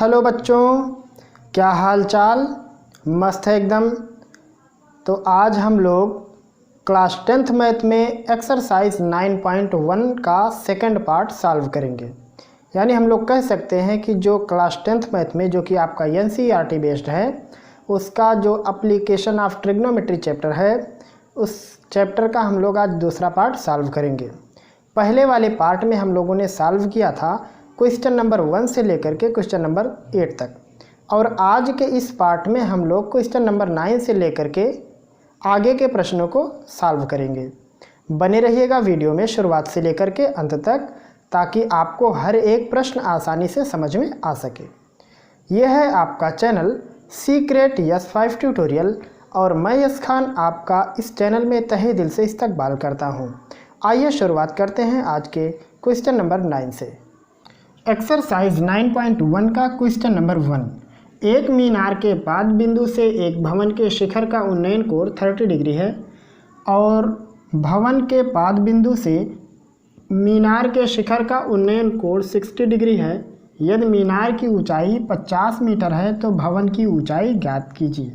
Hello बच्चों, क्या हाल चाल। मस्त है एकदम। तो आज हम लोग क्लास 10th मैथ में एक्सरसाइज 9.1 का सेकंड पार्ट सॉल्व करेंगे। यानी हम लोग कह सकते हैं कि जो क्लास 10th मैथ में जो कि आपका NCERT बेस्ड है, उसका जो एप्लीकेशन ऑफ ट्रिग्नोमेट्री चैप्टर है, उस चैप्टर का हम लोग आज दूसरा पार्ट सॉल्व करेंगे। पहले वाले पार्ट में हम लोगों ने सॉल्व किया था क्वेश्चन नंबर 1 से लेकर के क्वेश्चन नंबर 8 तक, और आज के इस पार्ट में हम लोग क्वेश्चन नंबर 9 से लेकर के आगे के प्रश्नों को सॉल्व करेंगे। बने रहिएगा वीडियो में शुरुआत से लेकर के अंत तक, ताकि आपको हर एक प्रश्न आसानी से समझ में आ सके। यह है आपका चैनल सीक्रेट यस5 ट्यूटोरियल, और मैं यस खान आपका इस चैनल में तहे दिल से इस्तकबाल करता हूँ। आइए शुरुआत करते हैं आज के क्वेश्चन नंबर 9 से। एक्सरसाइज 9.1 का क्वेश्चन नंबर 1। एक मीनार के पाद बिंदु से एक भवन के शिखर का उन्नयन कोण 30 डिग्री है, और भवन के पाद बिंदु से मीनार के शिखर का उन्नयन कोण 60 डिग्री है। यदि मीनार की ऊंचाई 50 मीटर है तो भवन की ऊंचाई ज्ञात कीजिए।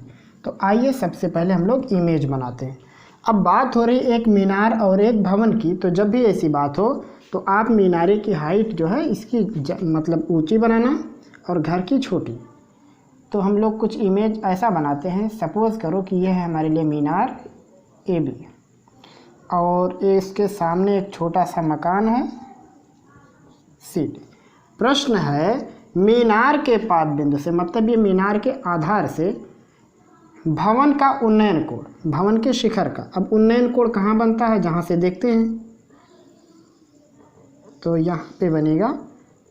तो आइए सबसे पहले हम लोग इमेज बनाते हैं। अब बात हो रही एक मीनार और एक भवन की, तो जब भी ऐसी बात हो तो आप मीनारे की हाइट जो है इसकी मतलब ऊंची बनाना और घर की छोटी। तो हम लोग कुछ इमेज ऐसा बनाते हैं। सपोज़ करो कि यह है हमारे लिए मीनार AB, और ये इसके सामने एक छोटा सा मकान है CD। प्रश्न है मीनार के पाद बिंदु से, मतलब ये मीनार के आधार से भवन का उन्नयन कोण, भवन के शिखर का। अब उन्नयन कोण कहाँ बनता है, जहाँ से देखते हैं तो यहाँ पे बनेगा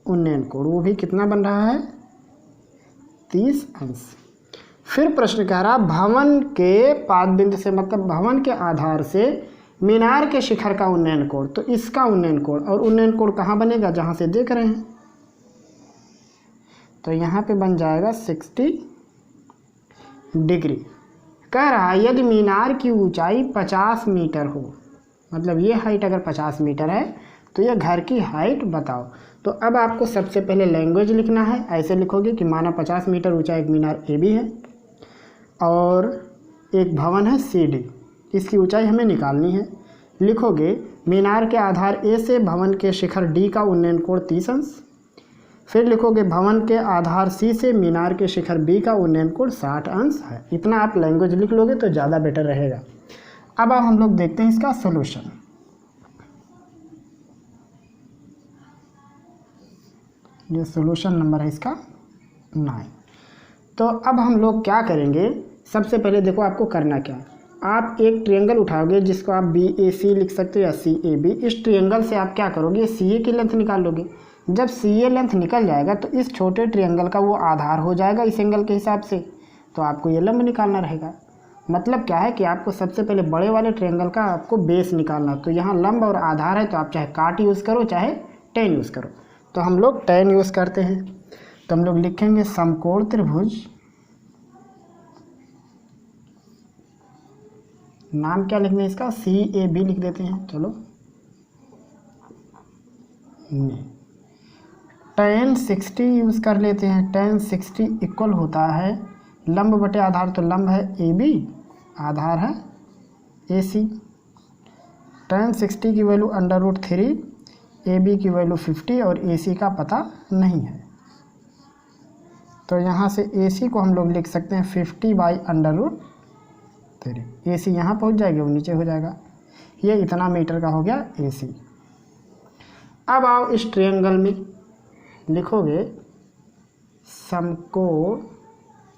उन्नयन कोण। वो भी कितना बन रहा है, 30 अंश। फिर प्रश्न कह रहा भवन के पाद बिंदु से, मतलब भवन के आधार से मीनार के शिखर का उन्नयन कोण। तो इसका उन्नयन कोण, और उन्नयन कोण कहाँ बनेगा, जहाँ से देख रहे हैं। तो यहाँ पे बन जाएगा 60 डिग्री। कह रहा है यदि मीनार की ऊंचाई 50 मीटर हो, मतलब ये हाइट अगर 50 मीटर है तो यह घर की हाइट बताओ। तो अब आपको सबसे पहले लैंग्वेज लिखना है। ऐसे लिखोगे कि माना 50 मीटर ऊंचा एक मीनार AB है और एक भवन है CD, इसकी ऊंचाई हमें निकालनी है। लिखोगे मीनार के आधार A से भवन के शिखर D का उन्नयन कोण 30 अंश। फिर लिखोगे भवन के आधार C से मीनार के शिखर B का उन्नयन कोण 60 अंश है। इतना आप लैंग्वेज लिख लोगे तो ज़्यादा बेटर रहेगा। अब हम लोग देखते हैं इसका सोल्यूशन। ये सोल्यूशन नंबर है इसका 9। तो अब हम लोग क्या करेंगे, सबसे पहले देखो आपको करना क्या है। आप एक ट्रायंगल उठाओगे जिसको आप BAC लिख सकते हो या CAB। इस ट्रायंगल से आप क्या करोगे, CA की लेंथ निकाल लोगे। जब CA लेंथ निकल जाएगा तो इस छोटे ट्रायंगल का वो आधार हो जाएगा इस एंगल के हिसाब से। तो आपको ये लंब निकालना रहेगा। मतलब क्या है कि आपको सबसे पहले बड़े वाले ट्रायंगल का आपको बेस निकालना। तो यहाँ लंब और आधार है, तो आप चाहे काट यूज़ करो चाहे टेन यूज़ करो। तो हम लोग टेन यूज़ करते हैं। तो हम लोग लिखेंगे समकोण त्रिभुज, नाम क्या लिखना है इसका, CAB लिख देते हैं। चलो tan 60 यूज़ कर लेते हैं। tan 60 इक्वल होता है लंब बटे आधार, तो लंब है AB, आधार है AC। tan 60 की वैल्यू √3, AB की वैल्यू 50 और AC का पता नहीं है। तो यहाँ से AC को हम लोग लिख सकते हैं 50/√3। AC यहाँ पहुँच जाएगी, वो नीचे हो जाएगा। ये इतना मीटर का हो गया AC। अब आओ इस ट्रायंगल में लिखोगे समकोण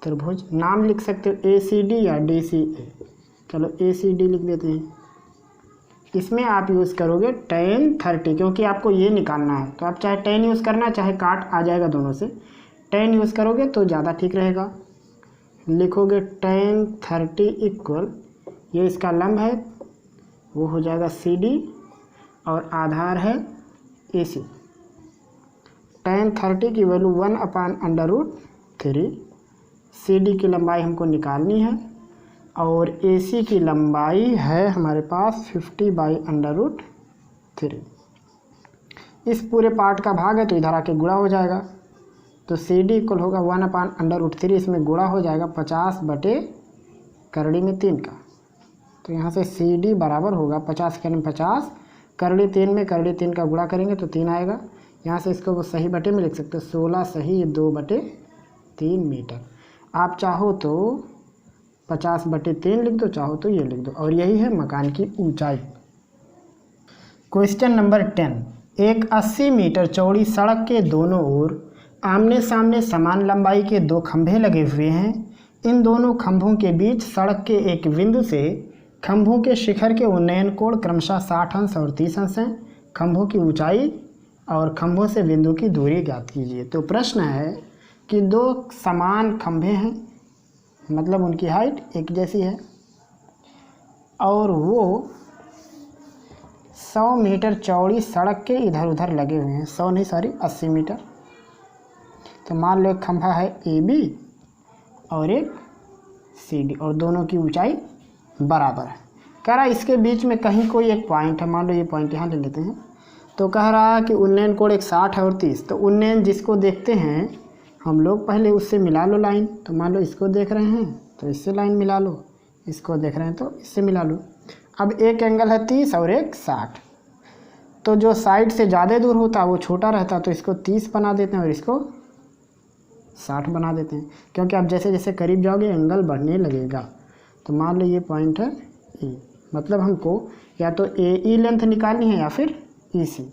त्रिभुज, नाम लिख सकते हो ACD या DCA। चलो ACD लिख देते हैं। इसमें आप यूज़ करोगे tan 30, क्योंकि आपको ये निकालना है। तो आप चाहे tan यूज़ करना चाहे काट आ जाएगा दोनों से। tan यूज़ करोगे तो ज़्यादा ठीक रहेगा। लिखोगे tan 30 इक्वल, ये इसका लंब है वो हो जाएगा CD और आधार है AC। tan 30 की वैल्यू 1/√3। CD की लंबाई हमको निकालनी है और AC की लंबाई है हमारे पास 50/√3। इस पूरे पार्ट का भाग है तो इधर आके गुणा हो जाएगा। तो सी डी इक्वल होगा 1/√3, इसमें गुणा हो जाएगा 50 बटे करड़ी में 3 का। तो यहाँ से सी डी बराबर होगा 50 करें 50, करड़ी 3 में करड़ी 3 का गुणा करेंगे तो 3 आएगा। यहाँ से इसको वो सही बटे में लिख सकते हो, 16 सही 2/3 मीटर। आप चाहो तो 50/3 लिख दो, चाहो तो ये लिख दो। और यही है मकान की ऊंचाई। क्वेश्चन नंबर 10, एक 80 मीटर चौड़ी सड़क के दोनों ओर आमने सामने समान लंबाई के 2 खंभे लगे हुए हैं। इन दोनों खंभों के बीच सड़क के एक बिंदु से खंभों के शिखर के उन्नयन कोण क्रमशः 60 अंश और 30 अंश हैं। खंभों की ऊंचाई और खंभों से बिंदु की दूरी ज्ञात कीजिए। तो प्रश्न है कि 2 समान खंभे हैं, मतलब उनकी हाइट एक जैसी है, और वो 100 मीटर चौड़ी सड़क के इधर उधर लगे हुए हैं। 100 नहीं, सॉरी 80 मीटर। तो मान लो एक खंभा है ए बी और एक सी डी, और दोनों की ऊंचाई बराबर है। कह रहा है इसके बीच में कहीं कोई एक पॉइंट है, मान लो ये पॉइंट यहाँ ले लेते हैं। तो कह रहा है कि उन्नयन कोण एक 60 है और 30। तो उन्नयन जिसको देखते हैं हम लोग पहले उससे मिला लो लाइन। तो मान लो इसको देख रहे हैं तो इससे लाइन मिला लो, इसको देख रहे हैं तो इससे मिला लो। अब एक एंगल है 30 और एक 60। तो जो साइड से ज़्यादा दूर होता है वो छोटा रहता, तो इसको 30 बना देते हैं और इसको 60 बना देते हैं, क्योंकि आप जैसे जैसे करीब जाओगे एंगल बढ़ने लगेगा। तो मान लो ये पॉइंट है ई, मतलब हमको या तो ए ई लेंथ निकालनी है या फिर ई सी,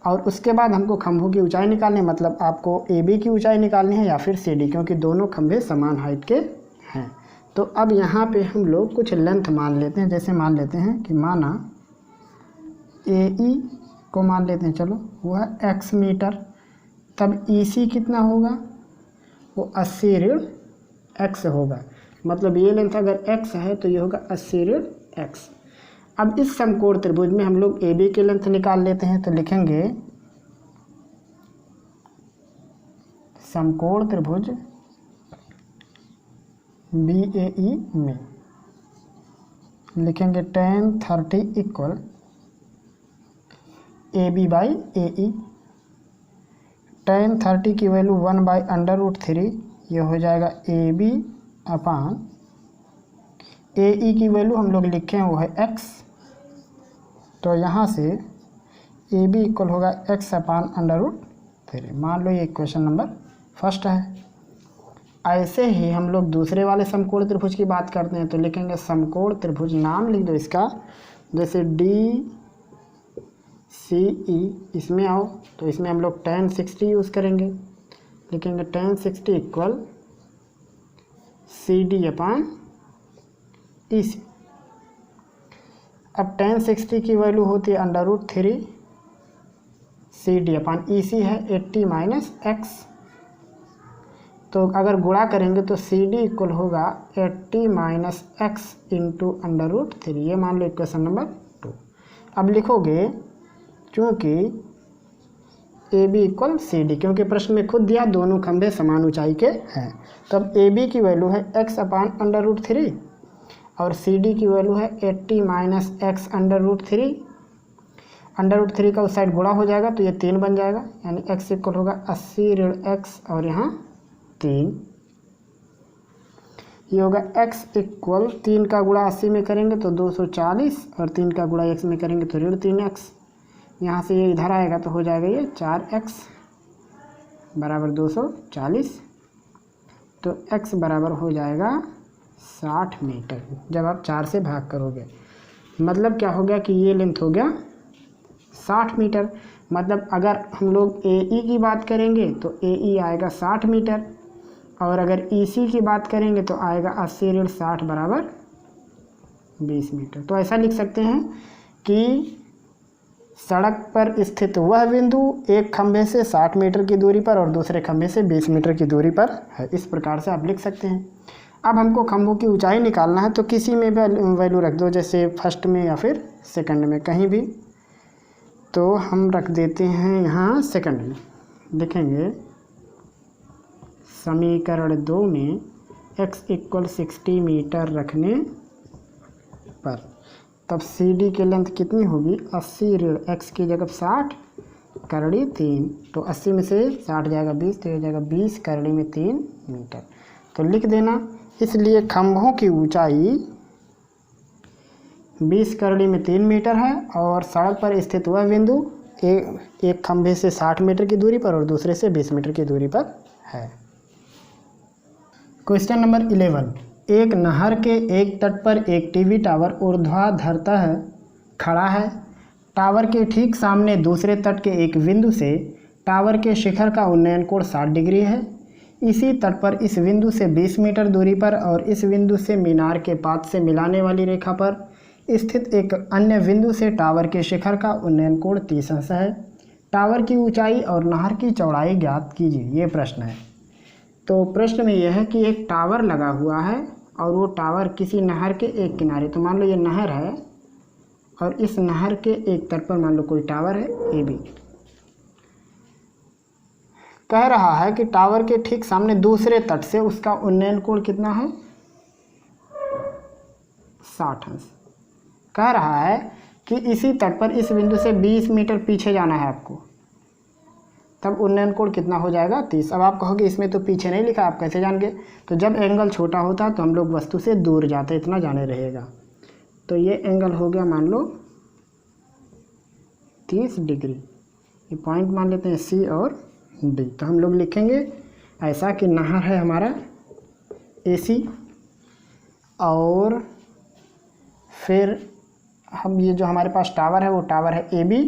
और उसके बाद हमको खंभों की ऊंचाई निकालनी है, मतलब आपको ए बी की ऊंचाई निकालनी है या फिर सी डी, क्योंकि दोनों खंभे समान हाइट के हैं। तो अब यहाँ पे हम लोग कुछ लेंथ मान लेते हैं। जैसे मान लेते हैं कि माना ए ई को मान लेते हैं, चलो वो है x मीटर। तब ई सी कितना होगा, वो 80 ऋण x होगा। मतलब ये लेंथ अगर x है तो ये होगा 80 ऋण x। अब इस समकोण त्रिभुज में हम लोग ए बी की लेंथ निकाल लेते हैं। तो लिखेंगे समकोण त्रिभुज बी ए ई में लिखेंगे tan 30 equal A B by A E. tan 30 की वैल्यू 1/√3, ये हो जाएगा ए बी अपान ए ई की वैल्यू हम लोग लिखे हैं वो है x। तो यहाँ से ए बी इक्वल होगा x/√3। मान लो ये क्वेश्चन नंबर फर्स्ट है। ऐसे ही हम लोग दूसरे वाले समकोण त्रिभुज की बात करते हैं। तो लिखेंगे समकोण त्रिभुज, नाम लिख दो इसका, जैसे डी सी ई। इसमें आओ तो इसमें हम लोग tan 60 यूज़ करेंगे। लिखेंगे tan 60 इक्वल सी डी अपान ई सी। अब tan 60 की वैल्यू होती है √3, सी डी अपान ई सी है 80 माइनस x। तो अगर गुणा करेंगे तो सी डी इक्वल होगा 80 माइनस x इंटू √3। ये मान लो इक्वेशन नंबर 2। अब लिखोगे क्योंकि A B equal C D, क्योंकि प्रश्न में खुद दिया दोनों खंभे समान ऊंचाई के हैं। तो अब ए बी की वैल्यू है x/√3 और सी डी की वैल्यू है 80 माइनस x √3। √3 का उस साइड गुणा हो जाएगा तो ये 3 बन जाएगा, यानी x इक्वल होगा 80 ऋण x और यहाँ 3। ये होगा x इक्वल 3 का गुणा 80 में करेंगे तो 240 और 3 का गुणा x में करेंगे तो ऋण 3x। यहाँ से ये इधर आएगा तो हो जाएगा ये 4x बराबर 240। तो x बराबर हो जाएगा 60 मीटर जब आप 4 से भाग करोगे। मतलब क्या हो गया कि ये लेंथ हो गया 60 मीटर। मतलब अगर हम लोग ए ई की बात करेंगे तो ए ई आएगा 60 मीटर, और अगर ई सी की बात करेंगे तो आएगा 80 ऋण 60 बराबर 20 मीटर। तो ऐसा लिख सकते हैं कि सड़क पर स्थित वह बिंदु एक खंभे से 60 मीटर की दूरी पर और दूसरे खंभे से 20 मीटर की दूरी पर है। इस प्रकार से आप लिख सकते हैं। अब हमको खंभों की ऊंचाई निकालना है, तो किसी में भी वैल्यू रख दो, जैसे फर्स्ट में या फिर सेकंड में, कहीं भी। तो हम रख देते हैं यहाँ सेकंड में। लिखेंगे समीकरण 2 में x इक्वल 60 मीटर रखने पर तब सी डी की लेंथ कितनी होगी, 80 ऋण x की जगह 60 करड़ी 3, तो 80 में से 60 जाएगा 20, तो हो जाएगा 20 करड़ी में 3 मीटर। तो लिख देना। इसलिए खंभों की ऊंचाई 20 करड़ी में 3 मीटर है और सड़क पर स्थित वह बिंदु एक खंभे से 60 मीटर की दूरी पर और दूसरे से 20 मीटर की दूरी पर है। क्वेश्चन नंबर 11, एक नहर के एक तट पर एक टीवी टावर ऊर्ध्वाधरतः खड़ा है। टावर के ठीक सामने दूसरे तट के एक बिंदु से टावर के शिखर का उन्नयन कोण 60 डिग्री है। इसी तट पर इस बिंदु से 20 मीटर दूरी पर और इस बिंदु से मीनार के पात से मिलाने वाली रेखा पर स्थित एक अन्य बिंदु से टावर के शिखर का उन्नयन कोण 30 अंश है। टावर की ऊंचाई और नहर की चौड़ाई ज्ञात कीजिए, ये प्रश्न है। तो प्रश्न में यह है कि एक टावर लगा हुआ है और वो टावर किसी नहर के एक किनारे, तो मान लो ये नहर है और इस नहर के एक तट पर मान लो कोई टावर है ए बी। कह रहा है कि टावर के ठीक सामने दूसरे तट से उसका उन्नयन कोण कितना है, 60 अंश। कह रहा है कि इसी तट पर इस बिंदु से 20 मीटर पीछे जाना है आपको, तब उन्नयन कोण कितना हो जाएगा, 30। अब आप कहोगे इसमें तो पीछे नहीं लिखा, आप कैसे जान गए? तो जब एंगल छोटा होता है तो हम लोग वस्तु से दूर जाते, इतना जाने रहेगा। तो ये एंगल हो गया मान लो 30 डिग्री। ये पॉइंट मान लेते हैं सी और डी। तो हम लोग लिखेंगे ऐसा कि नहर है हमारा AC और फिर हम ये जो हमारे पास टावर है वो टावर है AB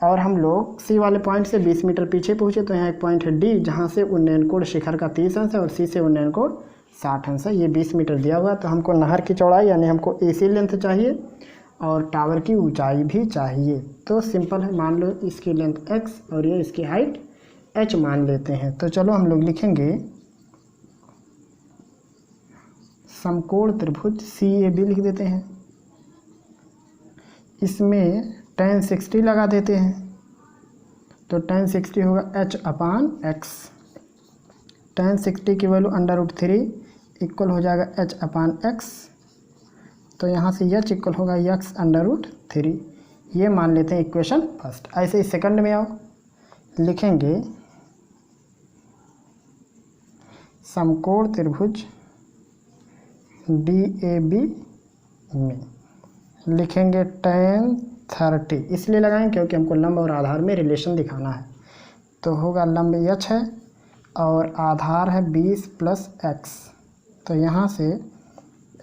और हम लोग C वाले पॉइंट से 20 मीटर पीछे पहुँचे। तो यहाँ एक पॉइंट है D जहाँ से उन्नयन कोण शिखर का 30 अंश है और C से उन्नयन कोण 60 अंश है। ये 20 मीटर दिया हुआ है। तो हमको नहर की चौड़ाई यानी हमको AC लेंथ चाहिए और टावर की ऊंचाई भी चाहिए। तो सिंपल है, मान लो इसकी लेंथ x और ये इसकी हाइट h मान लेते हैं। तो चलो हम लोग लिखेंगे समकोण त्रिभुज CAB लिख देते हैं। इसमें tan 60 लगा देते हैं। तो tan 60 होगा h/x। tan 60 की वैल्यू √3 इक्वल हो जाएगा h/x। तो यहाँ से h इक्वल होगा x√3। ये मान लेते हैं इक्वेशन फर्स्ट। ऐसे ही सेकंड में आओ, लिखेंगे समकोण त्रिभुज DAB में लिखेंगे tan 30। इसलिए लगाएंगे क्योंकि हमको लंब और आधार में रिलेशन दिखाना है। तो होगा लंब h है और आधार है 20 + x। तो यहाँ से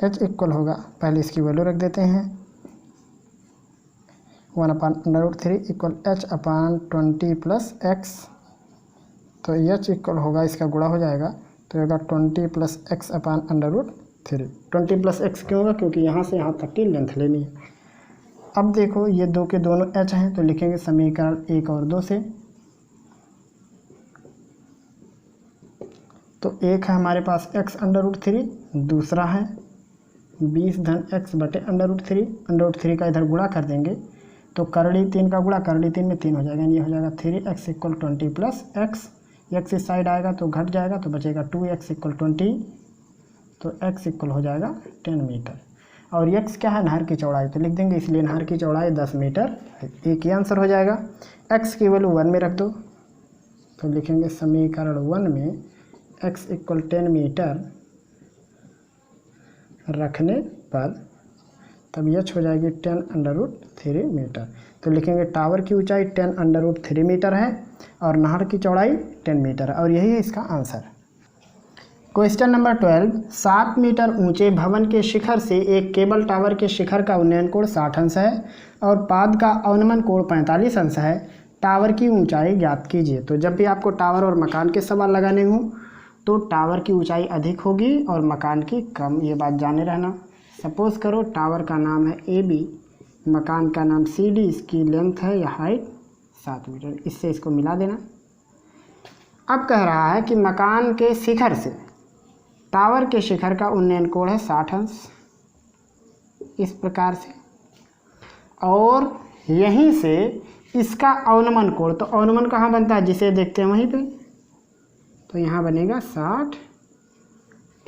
h इक्वल होगा, पहले इसकी वैल्यू रख देते हैं 1/√3 इक्वल h/20 + x। तो h इक्वल होगा, इसका गुणा हो जाएगा तो होगा 20 + x/√3। 20 + x क्यों होगा, क्योंकि यहाँ से यहाँ तक की लेंथ लेनी है। अब देखो ये दो के दोनों h हैं तो लिखेंगे समीकरण 1 और 2 से। तो एक है हमारे पास x/√3, दूसरा है 20 धन x बटे √3। √3 का इधर गुणा कर देंगे तो करड़ी 3 का गुणा करड़ी 3 में 3 हो जाएगा, ये हो जाएगा 3x इक्वल 20 + x। x इस साइड आएगा तो घट जाएगा तो बचेगा 2x इक्वल 20। तो x इक्वल हो जाएगा 10 मीटर। और x क्या है, नहर की चौड़ाई, तो लिख देंगे इसलिए नहर की चौड़ाई 10 मीटर है। एक ही आंसर हो जाएगा। x की वैल्यू 1 में रख दो तो लिखेंगे समीकरण 1 में x इक्वल 10 मीटर रखने पर तब h हो जाएगी 10√3 मीटर। तो लिखेंगे टावर की ऊंचाई 10√3 मीटर है और नहर की चौड़ाई 10 मीटर है और यही है इसका आंसर। क्वेश्चन नंबर 12, 7 मीटर ऊंचे भवन के शिखर से एक केबल टावर के शिखर का उन्नयन कोण 60 अंश है और पाद का अवनमन कोण 45 अंश है। टावर की ऊंचाई ज्ञात कीजिए। तो जब भी आपको टावर और मकान के सवाल लगाने हों तो टावर की ऊंचाई अधिक होगी और मकान की कम, ये बात जाने रहना। सपोज़ करो टावर का नाम है AB, मकान का नाम CD, इसकी लेंथ है या हाइट 7 मीटर, इससे इसको मिला देना। अब कह रहा है कि मकान के शिखर से टावर के शिखर का उन्नयन कोण है 60 अंश, इस प्रकार से, और यहीं से इसका अवनमन कोण, तो अवनमन कहाँ बनता है, जिसे देखते हैं वहीं पे, तो यहाँ बनेगा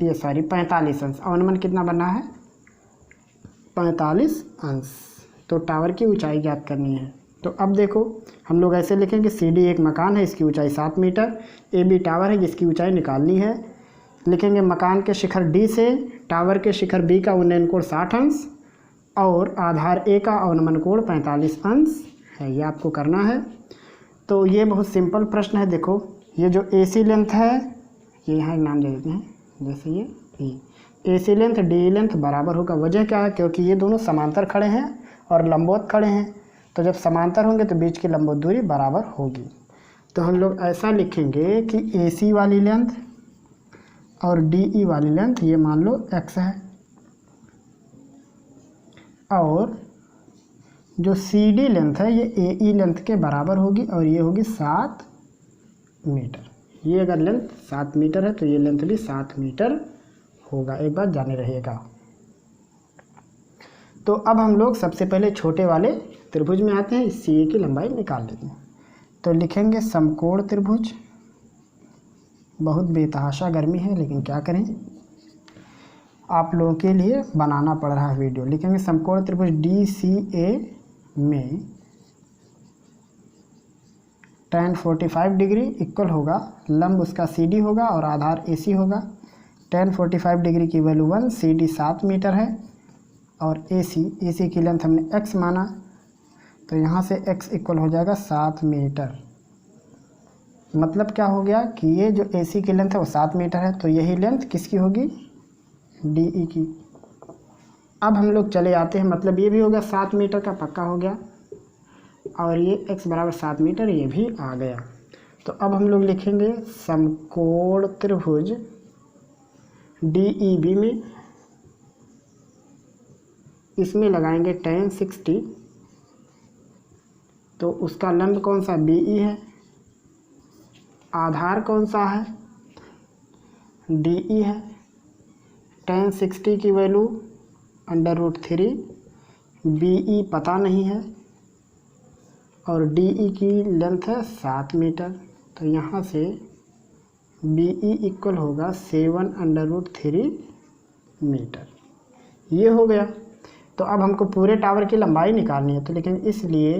45 अंश। अवनमन कितना बना है, 45 अंश। तो टावर की ऊंचाई ज्ञात करनी है। तो अब देखो हम लोग ऐसे लिखेंगे, सी डी एक मकान है, इसकी ऊंचाई 7 मीटर, ए बी टावर है जिसकी ऊंचाई निकालनी है। लिखेंगे मकान के शिखर डी से टावर के शिखर बी का उन्नयन कोण 60 अंश और आधार ए का अवनमन कोण 45 अंश है, ये आपको करना है। तो ये बहुत सिंपल प्रश्न है। देखो ये जो ए सी लेंथ है, ये यहाँ एक नाम दे देते हैं, जैसे ये ए सी लेंथ डी लेंथ बराबर होगा। वजह क्या है, क्योंकि ये दोनों समांतर खड़े हैं और लंबवत खड़े हैं, तो जब समांतर होंगे तो बीच की लंबवत दूरी बराबर होगी। तो हम लोग ऐसा लिखेंगे कि ए सी वाली लेंथ और डी ई वाली लेंथ ये मान लो x है, और जो सी डी लेंथ है ये ए ई लेंथ के बराबर होगी और ये होगी 7 मीटर। ये अगर लेंथ 7 मीटर है तो ये लेंथ भी 7 मीटर होगा, एक बात जाने रहिएगा। तो अब हम लोग सबसे पहले छोटे वाले त्रिभुज में आते हैं, इस सी ए की लंबाई निकाल लेते हैं। तो लिखेंगे समकोण त्रिभुज, बहुत बेतहाशा गर्मी है लेकिन क्या करें, आप लोगों के लिए बनाना पड़ रहा है वीडियो। लिखेंगे समकोण त्रिभुज डी सी ए में tan 45 डिग्री इक्वल होगा, लंब उसका सी डी होगा और आधार ए सी होगा। tan 45 डिग्री की वैल्यू 1, सी डी 7 मीटर है और ए सी की लेंथ हमने x माना, तो यहाँ से x इक्वल हो जाएगा 7 मीटर। मतलब क्या हो गया कि ये जो ए सी की लेंथ है वो 7 मीटर है, तो यही लेंथ किसकी होगी, डी ई की। अब हम लोग चले आते हैं, मतलब ये भी हो गया 7 मीटर का पक्का हो गया, और ये x बराबर 7 मीटर ये भी आ गया। तो अब हम लोग लिखेंगे समकोण त्रिभुज डी ई बी में, इसमें लगाएंगे tan 60, तो उसका लंब कौन सा, बी ई है, आधार कौन सा है, डी ई है। tan 60 की वैल्यू √3, बी ई पता नहीं है और डी ई की लेंथ है 7 मीटर, तो यहाँ से बी ई इक्वल होगा 7√3 मीटर। ये हो गया। तो अब हमको पूरे टावर की लंबाई निकालनी है, तो लेकिन इसलिए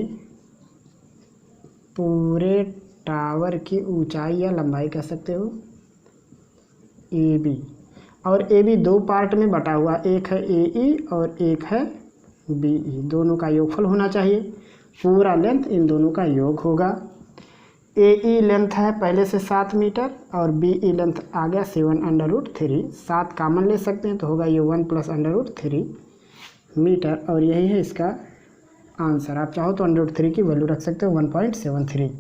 पूरे टावर की ऊंचाई या लंबाई कह सकते हो ए बी, और ए बी 2 पार्ट में बटा हुआ, एक है ए ई और एक है बी ई, दोनों का योगफल होना चाहिए। पूरा लेंथ इन दोनों का योग होगा। ए ई लेंथ है पहले से 7 मीटर और बी ई लेंथ आ गया 7√3, 7 कामन ले सकते हैं तो होगा ये 1 + √3 मीटर, और यही है इसका आंसर। आप चाहो तो √3 की वैल्यू रख सकते हो 1.73,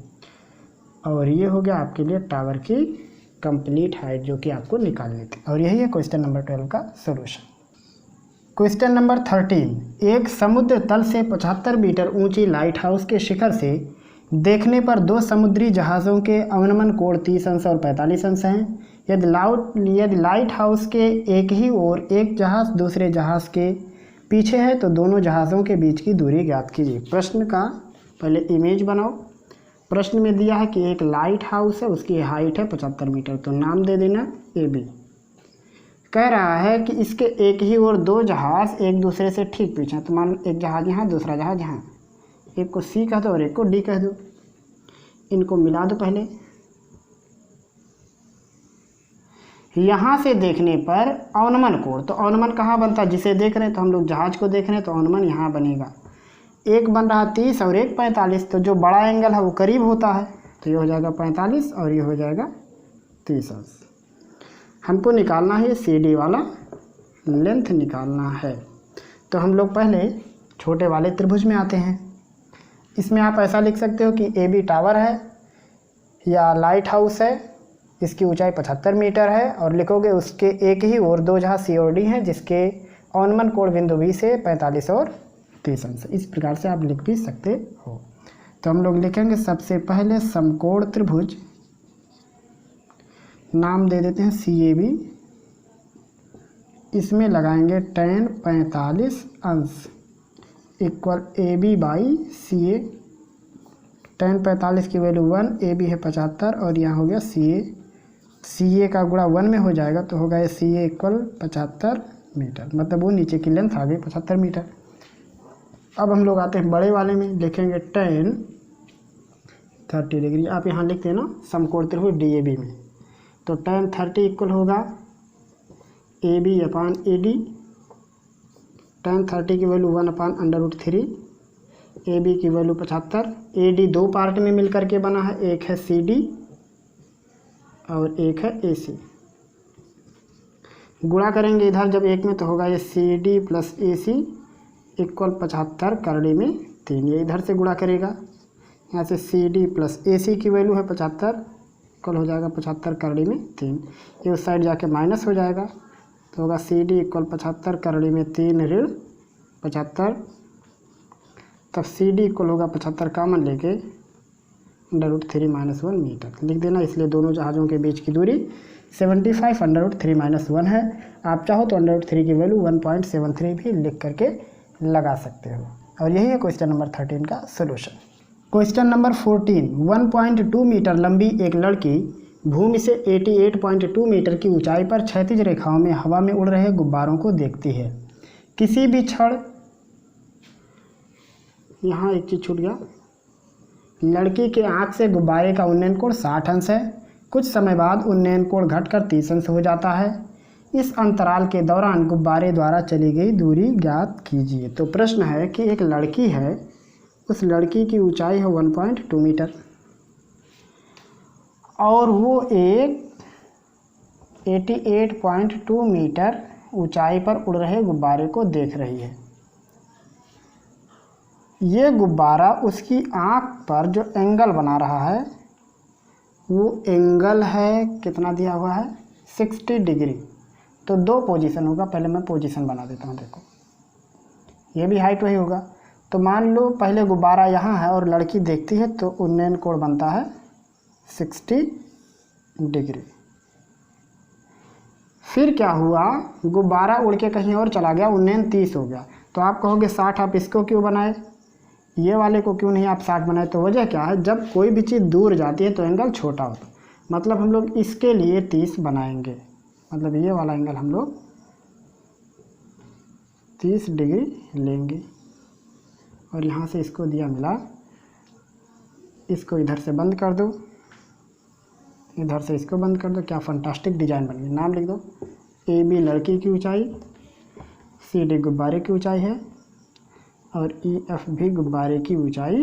और ये हो गया आपके लिए टावर की कंप्लीट हाइट जो कि आपको निकालनी थी, और यही है क्वेश्चन नंबर 12 का सॉल्यूशन। क्वेश्चन नंबर 13, एक समुद्र तल से 75 मीटर ऊंची लाइट हाउस के शिखर से देखने पर 2 समुद्री जहाज़ों के अवनमन कोण 30 अंश और 45 अंश हैं। यदि लाइट हाउस के एक ही ओर एक जहाज़ दूसरे जहाज़ के पीछे है तो दोनों जहाज़ों के बीच की दूरी ज्ञात कीजिए। प्रश्न का पहले इमेज बनाओ। प्रश्न में दिया है कि एक लाइट हाउस है, उसकी हाइट है 75 मीटर, तो नाम दे देना ए बी। कह रहा है कि इसके एक ही ओर 2 जहाज़ एक दूसरे से ठीक पीछे हैं, तो मान लो एक जहाज़ यहाँ दूसरा जहाज़ यहाँ, एक को सी कह दो और एक को डी कह दो, इनको मिला दो पहले। यहाँ से देखने पर अवनमन कोण, तो अवनमन कहाँ बनता है, जिसे देख रहे हैं, तो हम लोग जहाज़ को देख रहे हैं तो अवनमन यहाँ बनेगा। एक बन रहा 30 और एक 45, तो जो बड़ा एंगल है वो करीब होता है, तो ये हो जाएगा 45 और ये हो जाएगा 30 अंश। हमको निकालना है सी डी वाला लेंथ निकालना है। तो हम लोग पहले छोटे वाले त्रिभुज में आते हैं। इसमें आप ऐसा लिख सकते हो कि ए बी टावर है या लाइट हाउस है, इसकी ऊंचाई 75 मीटर है, और लिखोगे उसके एक ही ओर 2 जहाज़ सी और डी हैं जिसके अवनमन कोण बिंदु बी से 45 और 30 अंश। इस प्रकार से आप लिख भी सकते हो। तो हम लोग लिखेंगे सबसे पहले समकोण त्रिभुज, नाम दे देते हैं सी ए बी, इसमें लगाएंगे tan 45 अंश equal A B by C A. tan 45 की वैल्यू 1, ए बी है 75 और यहाँ हो गया सी ए का गुणा 1 में हो जाएगा, तो होगा ये सी ए इक्वल 75 मीटर, मतलब वो नीचे की लेंथ आ गई 75 मीटर। अब हम लोग आते हैं बड़े वाले में, लिखेंगे tan 30 डिग्री। आप यहाँ लिखते हैं ना समकोण त्रिभुज DAB में, तो tan 30 इक्वल होगा AB अपान AD। tan 30 की वैल्यू 1 अपान √3, AB की वैल्यू 75। AD दो पार्ट में मिल करके बना है, एक है CD और एक है AC। गुणा करेंगे इधर जब एक में, तो होगा ये CD प्लस AC इक्वल 75 करड़ी में 3। ये इधर से गुणा करेगा, यहाँ से CD प्लस AC की वैल्यू है 75, इक्वल हो जाएगा 75 करड़ी में 3। ये उस साइड जाके माइनस हो जाएगा, तो होगा CD इक्वल 75 करड़ी में 3 ऋण 75। तब CD इक्वल होगा 75 कामन लेके √3 - 1 मीटर लिख देना। इसलिए दोनों जहाज़ों के बीच की दूरी 75 √3 - 1 है। आप चाहो तो √3 की वैल्यू 1.73 भी लिख करके लगा सकते हो। और यही है क्वेश्चन नंबर 13 का सोल्यूशन। क्वेश्चन नंबर 14, 1.2 मीटर लंबी एक लड़की भूमि से 88.2 मीटर की ऊंचाई पर क्षैतिज रेखाओं में हवा में उड़ रहे गुब्बारों को देखती है। किसी भी क्षण, यहाँ एक चीज़ छूट गया, लड़की के आँख से गुब्बारे का उन्नयन कोण 60 अंश है। कुछ समय बाद उन्नयन कोण घटकर 30 अंश हो जाता है। इस अंतराल के दौरान गुब्बारे द्वारा चली गई दूरी ज्ञात कीजिए। तो प्रश्न है कि एक लड़की है, उस लड़की की ऊंचाई है 1.2 मीटर और वो एक 88.2 मीटर ऊंचाई पर उड़ रहे गुब्बारे को देख रही है। ये गुब्बारा उसकी आँख पर जो एंगल बना रहा है वो एंगल है, कितना दिया हुआ है 60 डिग्री। तो दो पोजीशन होगा, पहले मैं पोजीशन बना देता हूँ। देखो ये भी हाइट वही होगा। तो मान लो पहले गुब्बारा यहाँ है और लड़की देखती है, तो उन्नयन कोण बनता है 60 डिग्री। फिर क्या हुआ, गुब्बारा उड़ के कहीं और चला गया, उन्नयन 30 हो गया। तो आप कहोगे 60, आप इसको क्यों बनाए, ये वाले को क्यों नहीं आप 60 बनाए? तो वजह क्या है, जब कोई भी चीज़ दूर जाती है तो एंगल छोटा होता है। मतलब हम लोग इसके लिए 30 बनाएंगे, मतलब ये वाला एंगल हम लोग 30 डिग्री लेंगे। और यहाँ से इसको दिया मिला, इसको इधर से बंद कर दो, इधर से इसको बंद कर दो। क्या फंटास्टिक डिजाइन बन गई। नाम लिख दो, AB लड़की की ऊंचाई, CD गुब्बारे की ऊंचाई है और EF भी गुब्बारे की ऊंचाई।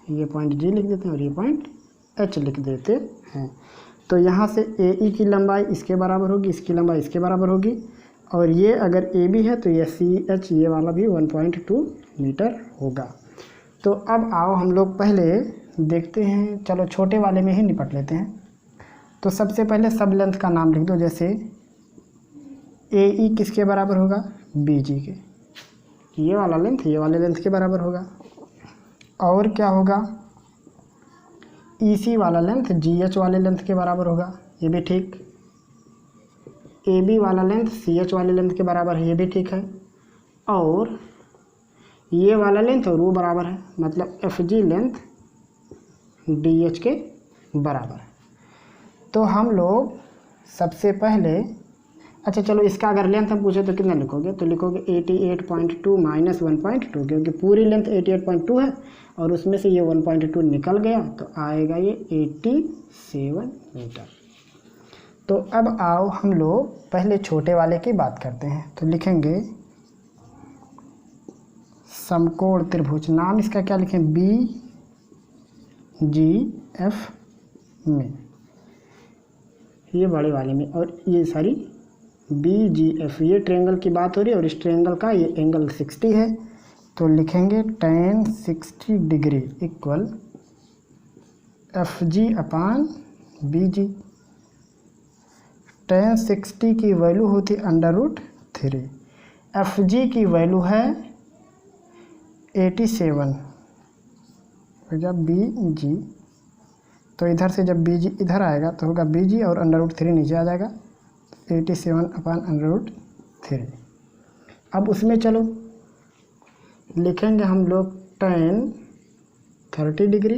ये पॉइंट G लिख देते हैं और ये पॉइंट H लिख देते हैं। तो यहाँ से AE की लंबाई इसके बराबर होगी, इसकी लंबाई इसके बराबर होगी। और ये अगर AB है तो ये CH ये वाला भी 1.2 मीटर होगा। तो अब आओ हम लोग पहले देखते हैं, चलो छोटे वाले में ही निपट लेते हैं। तो सबसे पहले सब लेंथ का नाम लिख दो। जैसे AE किसके बराबर होगा, BG के। ये वाला लेंथ ये वाले लेंथ के बराबर होगा। और क्या होगा, EC वाला लेंथ GH वाले लेंथ के बराबर होगा, ये भी ठीक। AB वाला लेंथ CH वाले लेंथ के बराबर है, ये भी ठीक है। और ये वाला लेंथ और वो बराबर है, मतलब FG लेंथ DH के बराबर है। तो हम लोग सबसे पहले, अच्छा चलो इसका अगर लेंथ हम पूछे तो कितना लिखोगे, तो लिखोगे 88.2 - 1.2, क्योंकि पूरी लेंथ 88.2 है और उसमें से ये 1.2 निकल गया, तो आएगा ये 87 मीटर। तो अब आओ हम लोग पहले छोटे वाले की बात करते हैं। तो लिखेंगे समकोण त्रिभुज, नाम इसका क्या लिखें, BGF में, ये बड़े वाले में, और ये सारी BGF, ये ट्रायंगल की बात हो रही है और इस ट्रायंगल का ये एंगल 60 है। तो लिखेंगे tan 60 डिग्री इक्वल FG अपान BG। tan 60 की वैल्यू होती √3, FG की वैल्यू है 87 जब BG। तो इधर से जब BG इधर आएगा तो होगा BG और √3 नीचे आ जाएगा, 87 अपान √3। अब उसमें चलो लिखेंगे हम लोग tan 30 डिग्री,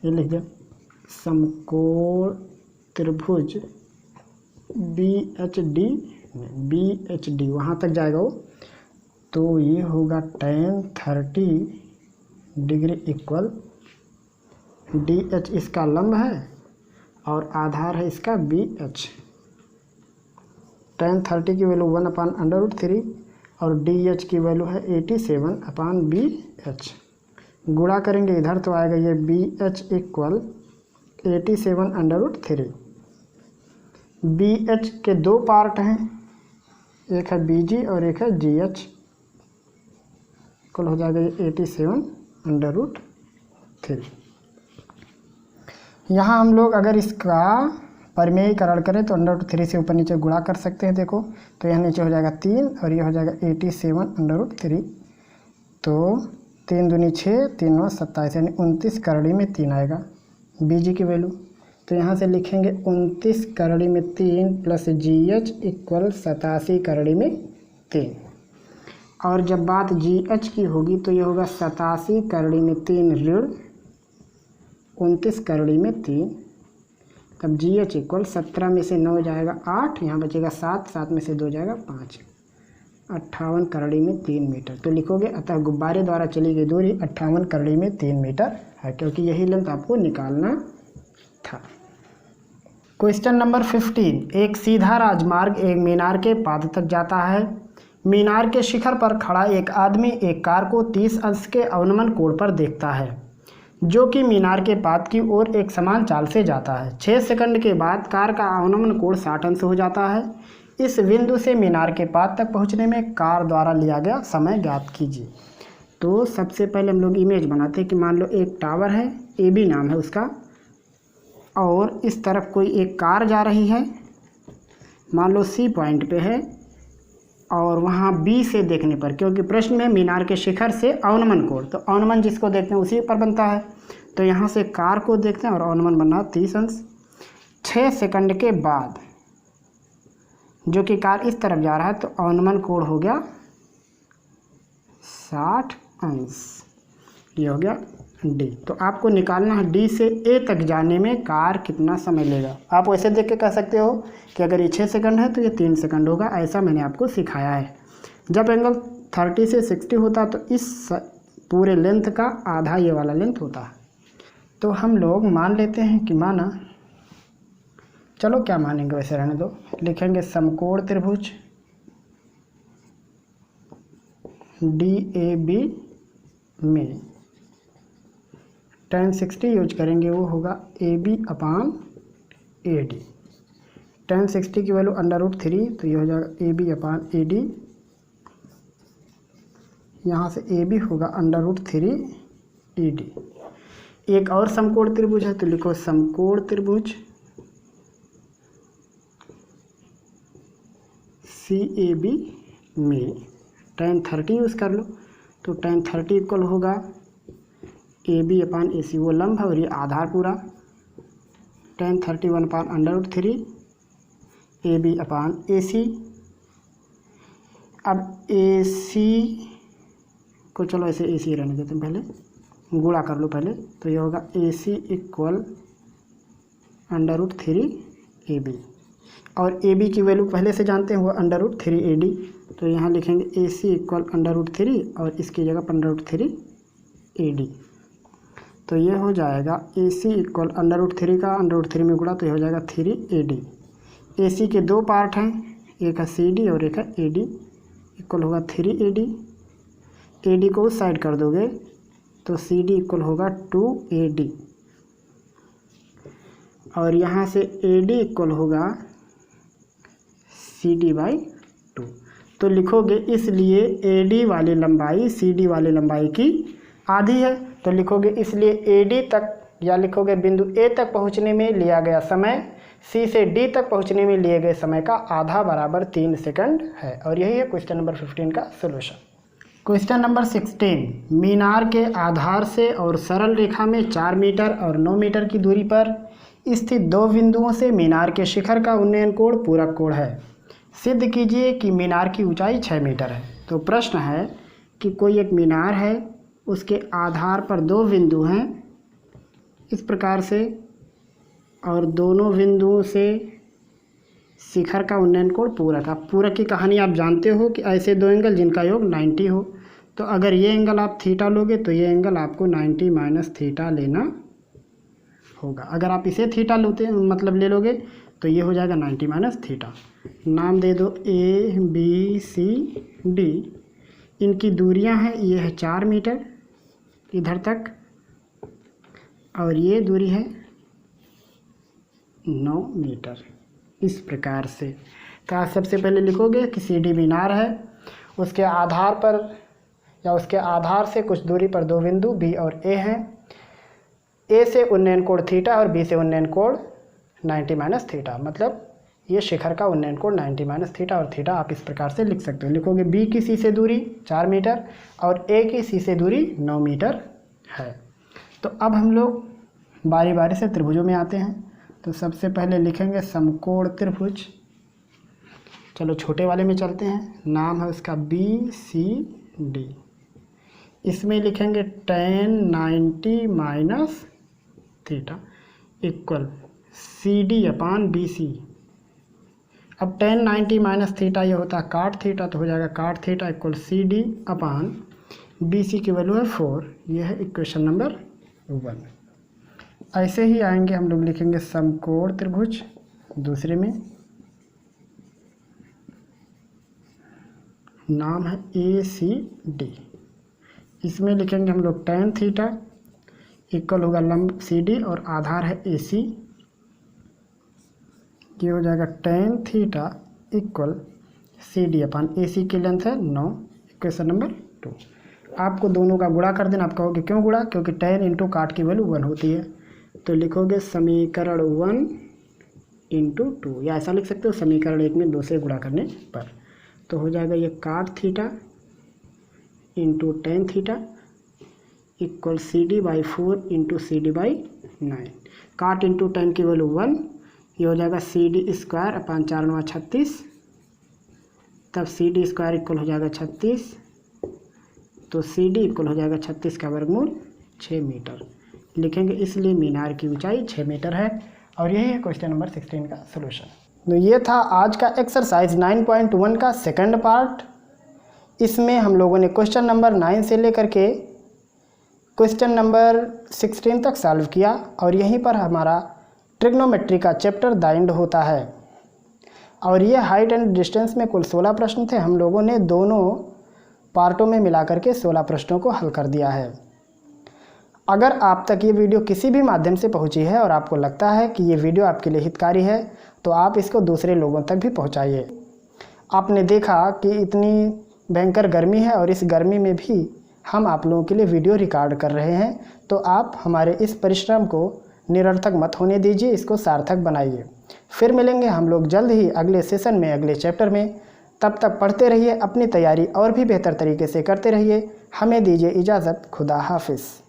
ये लिख दें समकोण त्रिभुज BHD, वहाँ तक जाएगा वो। तो ये होगा tan 30 डिग्री इक्वल DH इसका लंब है और आधार है इसका BH। tan 30 की वैल्यू 1/√3 और DH की वैल्यू है 87/BH। गुणा करेंगे इधर तो आएगा ये BH इक्वल 87/3। BH के दो पार्ट हैं, एक है BG और एक है GH। इक्वल हो जाएगा ये 87/3। यहाँ हम लोग अगर इसका परिमेयीकरण करें तो √3 से ऊपर नीचे गुणा कर सकते हैं। देखो तो यहाँ नीचे हो जाएगा 3 और ये हो जाएगा 87/3। तो 3 दूनी 6, 3 9 27 यानी 29 करड़ी में 3 आएगा BG की वैल्यू। तो यहाँ से लिखेंगे 29 करड़ी में 3 प्लस GH इक्वल 87 करड़ी में 3। और जब बात GH की होगी तो ये होगा 87 करड़ी में 3 ऋण 29 करड़ी में 3। तब GH इक्वल 17 में से 9 जाएगा 8, यहाँ बचेगा 7, 7 में से 2 जाएगा 5, 58 करड़ी में 3 मीटर। तो लिखोगे अतः गुब्बारे द्वारा चली गई दूरी 58 करड़ी में 3 मीटर है, क्योंकि यही लेंथ आपको निकालना था। Question number 15। एक सीधा राजमार्ग एक मीनार के पाद तक जाता है। मीनार के शिखर पर खड़ा एक आदमी एक कार को 30 अंश के अवनमन कोण पर देखता है, जो कि मीनार के पाद की ओर एक समान चाल से जाता है। 6 सेकंड के बाद कार का अवनमन कोण 60 अंश हो जाता है। इस बिंदु से मीनार के पाद तक पहुंचने में कार द्वारा लिया गया समय ज्ञात कीजिए। तो सबसे पहले हम लोग इमेज बनाते हैं कि मान लो एक टावर है, AB नाम है उसका, और इस तरफ कोई एक कार जा रही है, मान लो C पॉइंट पे है, और वहाँ B से देखने पर, क्योंकि प्रश्न में मीनार के शिखर से अवनमन कोण, तो अवनमन जिसको देखते हैं उसी पर बनता है। तो यहाँ से कार को देखते हैं और अवनमन बना 30 अंश। 6 सेकंड के बाद जो कि कार इस तरफ जा रहा है तो अवनमन कोण हो गया 60 अंश। ये हो गया D। तो आपको निकालना है D से A तक जाने में कार कितना समय लेगा। आप वैसे देख के कह सकते हो कि अगर ये 6 सेकंड है तो ये 3 सेकंड होगा, ऐसा मैंने आपको सिखाया है। जब एंगल 30 से 60 होता तो इस पूरे लेंथ का आधा ये वाला लेंथ होता है। तो हम लोग मान लेते हैं कि माना, चलो क्या मानेंगे वैसे रहने दो, लिखेंगे समकोण त्रिभुज DAB में tan 60 यूज करेंगे, वो होगा AB/AD। tan 60 की वैल्यू √3, तो ये हो जाएगा AB/AD। यहाँ से AB होगा √3AD। एक और समकोण त्रिभुज है, तो लिखो समकोण त्रिभुज CAB में tan 30 यूज़ कर लो। तो tan 30 इक्वल होगा AB/AC, वो लंब है और ये आधार पूरा। tan 30 1/√3 AB/AC। अब AC को चलो ऐसे AC रहने देते हैं, पहले गुणा कर लो पहले। तो ये होगा AC इक्वल √3AB, और AB की वैल्यू पहले से जानते हैं वो √3AD। तो यहाँ लिखेंगे AC इक्वल √3 और इसकी जगह √3AD। तो ये हो जाएगा AC इक्वल √3 का √3 में गुणा, तो ये हो जाएगा 3AD। AC के दो पार्ट हैं, एक है CD और एक है AD। इक्वल होगा 3AD। AD को उस साइड कर दोगे तो CD इक्वल होगा 2AD, और यहाँ से AD इक्वल होगा CD/2। तो लिखोगे इसलिए AD वाली लंबाई CD वाली लंबाई की आधी है। तो लिखोगे इसलिए AD तक, या लिखोगे बिंदु A तक पहुँचने में लिया गया समय C से D तक पहुँचने में लिए गए समय का आधा बराबर 3 सेकंड है। और यही है क्वेश्चन नंबर 15 का सोल्यूशन। Question number 16। मीनार के आधार से और सरल रेखा में 4 मीटर और 9 मीटर की दूरी पर स्थित दो बिंदुओं से मीनार के शिखर का उन्नयन कोण पूरक कोण है। सिद्ध कीजिए कि मीनार की ऊंचाई 6 मीटर है। तो प्रश्न है कि कोई एक मीनार है, उसके आधार पर दो बिंदु हैं इस प्रकार से, और दोनों बिंदुओं से शिखर का उन्नयन कोण पूरक। अब पूरक की कहानी आप जानते हो कि ऐसे दो एंगल जिनका योग 90 हो, तो अगर ये एंगल आप थीटा लोगे तो ये एंगल आपको 90 माइनस थीटा लेना होगा। अगर आप इसे थीटा लेते मतलब ले लोगे तो ये हो जाएगा 90 माइनस थीटा। नाम दे दो ए बी सी डी। इनकी दूरियां हैं, ये है 4 मीटर इधर तक और ये दूरी है 9 मीटर। इस प्रकार से तो आप सबसे पहले लिखोगे कि सी डी मीनार है, उसके आधार पर या उसके आधार से कुछ दूरी पर दो बिंदु बी और ए हैं। ए से उन्नयन कोण थीटा और बी से उन्नयन कोण 90 माइनस थीटा, मतलब ये शिखर का उन्नयन कोण 90 माइनस थीटा और थीटा आप इस प्रकार से लिख सकते हो। लिखोगे बी की सी से दूरी 4 मीटर और ए की सी से दूरी 9 मीटर है। तो अब हम लोग बारी बारी से त्रिभुजों में आते हैं। तो सबसे पहले लिखेंगे समकोण त्रिभुज। चलो छोटे वाले में चलते हैं, नाम है उसका बी सी डी। इसमें लिखेंगे tan 90 minus theta equal C D upon B C. अब tan 90 माइनस थीटा ये होता है काट थीटा, तो हो जाएगा काट theta equal C D upon B सी की वैल्यू है 4। यह है इक्वेशन नंबर 1। ऐसे ही आएंगे हम लोग लिखेंगे समकोण त्रिभुज दूसरे में, नाम है ए सी डी। इसमें लिखेंगे हम लोग tan थीटा इक्वल होगा लंब सी डी और आधार है ए सी। ये हो जाएगा tan theta equal C D upon A C की लेंथ है 9। Equation number 2। आपको दोनों का गुणा कर देना। आप कहोगे क्यों गुणा, क्योंकि tan इंटू काट की वैल्यू 1 होती है। तो लिखोगे समीकरण 1 इंटू 2, या ऐसा लिख सकते हो समीकरण 1 में 2 से गुणा करने पर। तो हो जाएगा ये काट theta into tan theta equal C D by 4 into C D by 9। काट इंटू tan की वैल्यू 1, ये हो जाएगा सी डी स्क्वायर अपान 4 9 36, तब सी डी स्क्वायर इक्वल हो जाएगा 36, तो सी डी इक्वल हो जाएगा 36 का वर्गमूल 6 मीटर। लिखेंगे इसलिए मीनार की ऊंचाई 6 मीटर है। और यही है क्वेश्चन नंबर 16 का सलूशन। तो ये था आज का एक्सरसाइज 9.1 का सेकंड पार्ट। इसमें हम लोगों ने क्वेश्चन नंबर 9 से लेकर के क्वेश्चन नंबर 16 तक सॉल्व किया और यहीं पर हमारा ट्रिग्नोमेट्री का चैप्टर द एंड होता है। और ये हाइट एंड डिस्टेंस में कुल 16 प्रश्न थे। हम लोगों ने दोनों पार्टों में मिलाकर के 16 प्रश्नों को हल कर दिया है। अगर आप तक ये वीडियो किसी भी माध्यम से पहुंची है और आपको लगता है कि ये वीडियो आपके लिए हितकारी है, तो आप इसको दूसरे लोगों तक भी पहुंचाइए। आपने देखा कि इतनी भयंकर गर्मी है और इस गर्मी में भी हम आप लोगों के लिए वीडियो रिकॉर्ड कर रहे हैं, तो आप हमारे इस परिश्रम को निरर्थक मत होने दीजिए, इसको सार्थक बनाइए। फिर मिलेंगे हम लोग जल्द ही अगले सेशन में, अगले चैप्टर में। तब तक पढ़ते रहिए, अपनी तैयारी और भी बेहतर तरीके से करते रहिए। हमें दीजिए इजाज़त। खुदा हाफिज़।